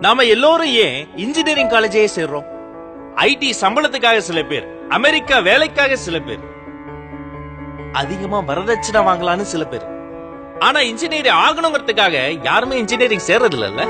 நாம எல்லோரும் ஏன் இன்ஜினியரிங் காலேஜே சேர்றோம்? ஐடி சம்பளத்துக்காக சில பேர், அமெரிக்கா வேலைக்காக சில பேர், அதிகமா வரதட்சணை வாங்கலான்னு சில பேர். ஆனா இன்ஜினியரிங் ஆகணுங்கிறதுக்காக யாருமே இன்ஜினியரிங் சேர்றது இல்ல.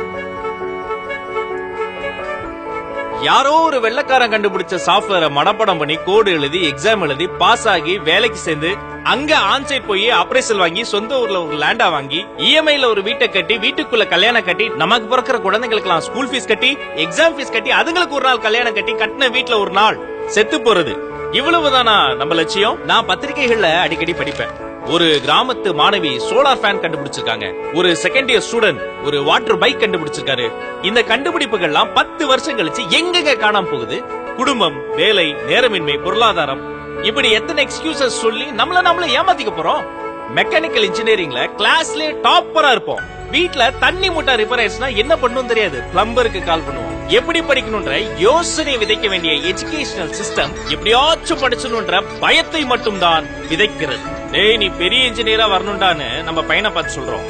யாரோ ஒரு வெள்ளக்காரன் கண்டுபிடிச்ச சாஃப்ட்வேரை மனப்பாடம் பண்ணி கோடு எழுதி எக்ஸாம் எழுதி பாஸ் ஆகி வேலைக்கு சேர்ந்து அங்க ஆன்சைட் போய் அப்ரைசல் வாங்கி சொந்த ஊர்ல ஒரு லேண்டா வாங்கி இஎம்ஐல ஒரு வீட்டை கட்டி வீட்டுக்குள்ள கல்யாணம் கட்டி நமக்கு பிறக்கிற குழந்தைங்களுக்கு ஸ்கூல் ஃபீஸ் கட்டி எக்ஸாம் ஃபீஸ் கட்டி அதுங்களுக்கு ஒரு நாள் கல்யாணம் கட்டி கட்டின வீட்டுல ஒரு நாள் செத்து போறது. இவ்வளவுதானா நம்ம லட்சியம்? நான் பத்திரிகைகள்ல அடிக்கடி படிப்பேன். ஒரு கிராமத்து மாணவி சோலார் ஃபேன் கண்டுபிடிச்சிருக்காங்க. ஒரு செகண்ட் இயர் ஸ்டூடெண்ட் ஒரு வாட்டர் பைக் கண்டுபிடிச்சிருக்காரு. இந்த கண்டுபிடிப்புகள்லாம் 10 வருஷம் கழிச்சு எங்க காணாம போகுது? குடும்பம், வேலை, நேரமின்மை, பொருளாதாரம், இப்படி எத்தனை எக்ஸ்கியூசஸ் சொல்லி நம்மள ஏமாத்திக்க போறோம்? மெக்கானிக்கல் இன்ஜினியரிங்ல கிளாஸ்லயே டாப்பரா இருப்போம். வீட்ல தண்ணி மூட்டை ரிப்பேர் ஆயிடுச்சுன்னா என்ன பண்ணணும் தெரியாது, பிளம்பருக்கு கால் பண்ணுவோம். எப்படி படிக்கணும்ன்ற யோசனை விதைக்க வேண்டிய எஜுகேஷனல் சிஸ்டம் எப்படியாச்சும் படிச்சணும்ன்ற பயத்தை மட்டும் தான் விதைக்கிறது. டேய், நீ பெரிய இன்ஜினியரா வரணும்டான்னு நம்ம பையனை பார்த்து சொல்றோம்.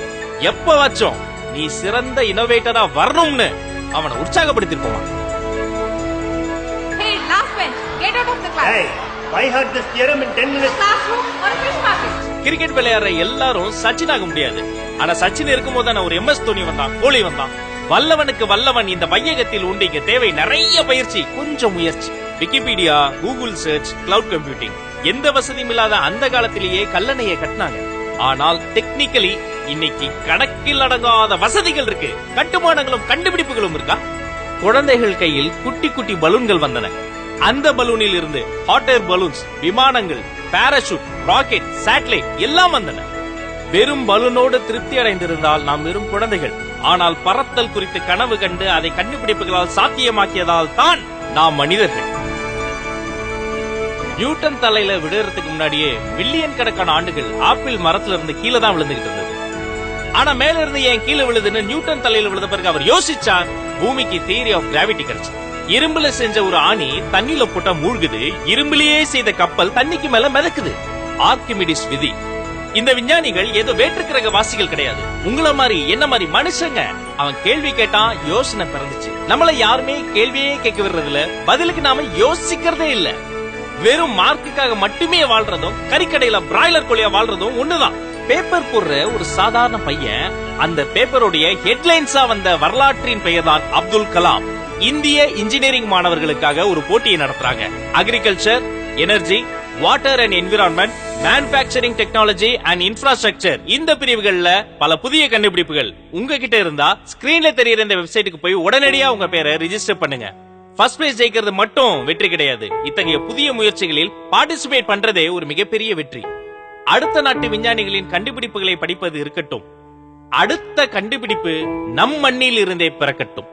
எப்ப வச்சோம் நீ சிறந்த இனோவேட்டரா வரணும்னு அவனை உற்சாகப்படுத்திருப்போம். Hey, last bench, get out of the class. Hey, I heard this theorem in 10 minutes. Classroom or fish market. Cricket விளையாடுற எல்லாரும் சச்சின் ஆக முடியாது. ஆனா சச்சின் இருக்கும்போது தானே ஒரு MS தோனி வந்தான், கோலி வந்தான். வல்லவனுக்கு வல்லவன் இந்த வையகத்தில் உண்டு. இங்க தேவை நிறைய பயிற்சி, கொஞ்சம் முயற்சி. Wikipedia, Google search, cloud computing, எந்த வசதியும் இல்லாத அந்த காலத்திலேயே கல்லணையை கட்டினாங்க. ஆனால் டெக்னிக்கலி இன்னைக்கு கணக்கில் அடங்காத வசதிகள் இருக்கு. கட்டுமானங்களும் கண்டுபிடிப்புகளும் இருக்கா? குழந்தைகள் கையில் குட்டி குட்டி பலூன்கள் வந்தன. அந்த பலூனில் இருந்து ஹாட் ஏர் பலூன்ஸ், விமானங்கள், பாராசூட், ராக்கெட், சேட்டலைட் எல்லாம் வந்தன. வெறும் பலூனோடு திருப்தி அடைந்திருந்தால் நாம் வெறும் குழந்தைகள். ஆனால் பறத்தல் குறித்து கனவு கண்டு அதை கண்டுபிடிப்புகளால் சாத்தியமாக்கியதால் தான் நாம் மனிதர்கள். நியூட்டன் தலையில விடுறதுக்கு முன்னாடியே மில்லியன் கணக்கான ஆண்டுகள் ஆப்பிள் மரத்துல இருந்து கீழே தான் விழுந்துகிட்டு இருந்தது. ஆனா மேல இருந்து ஏன் கீழே விழுதுன்னு நியூட்டன் தலையில விழுந்த பிறகு அவர் யோசிச்சார். பூமிக்கு தியரி ஆஃப் கிராவிட்டி கிடைச்சு. இரும்புல செஞ்ச ஒரு ஆணி தண்ணியில போட்டா மூழ்குது, இரும்பிலேயே செய்த கப்பல் தண்ணிக்கு மேல மிதக்குது. ஆர்கிமிடிஸ் விதி. இந்த விஞ்ஞானிகள் ஏதோ வேற்றுக்கிரக வாசிகள் கிடையாது. உங்கள மாதிரி என்ன மாதிரி மனுஷங்க. அவன் கேள்வி கேட்டான், யோசனை பிறந்துச்சு. நம்மள யாருமே கேள்வியே கேட்க விடுறதுல, பதிலுக்கு நாம யோசிக்கிறதே இல்ல. வெறும் மார்க்குக்காக மட்டுமே வாழ்றதும் கறிக்கடையில பிராய்லர் கோழியா வாழ்றதும் ஒண்ணுதான். பேப்பர் போடுற ஒரு சாதாரண பையன் அந்த பேப்பருடைய ஹெட்லைன்ஸா வந்த வரலாற்றின் பெயர் தான் அப்துல் கலாம். இந்திய இன்ஜினியரிங் மாணவர்களுக்காக ஒரு போட்டியை நடத்துறாங்க. Agriculture, energy, water and environment, manufacturing technology and infrastructure, இந்த பிரிவுகள்ல பல புதிய கண்டுபிடிப்புகள் உங்ககிட்ட இருந்தா ஸ்கிரீன்ல தெரியுற இந்த வெப்சைட்டுக்கு போய் உடனடியா உங்க பேரை ரிஜிஸ்டர் பண்ணுங்க. ஃபர்ஸ்ட் பிரைஸ் ஜெயிக்கிறது மட்டும் வெற்றி கிடையாது. இத்தகைய புதிய முயற்சிகளில் பார்ட்டிசிபேட் பண்றதே ஒரு மிகப்பெரிய வெற்றி. அடுத்த நாட்டு விஞ்ஞானிகளின் கண்டுபிடிப்புகளை படிப்பது இருக்கட்டும், அடுத்த கண்டுபிடிப்பு நம் மண்ணில் இருந்தே பிறக்கட்டும்.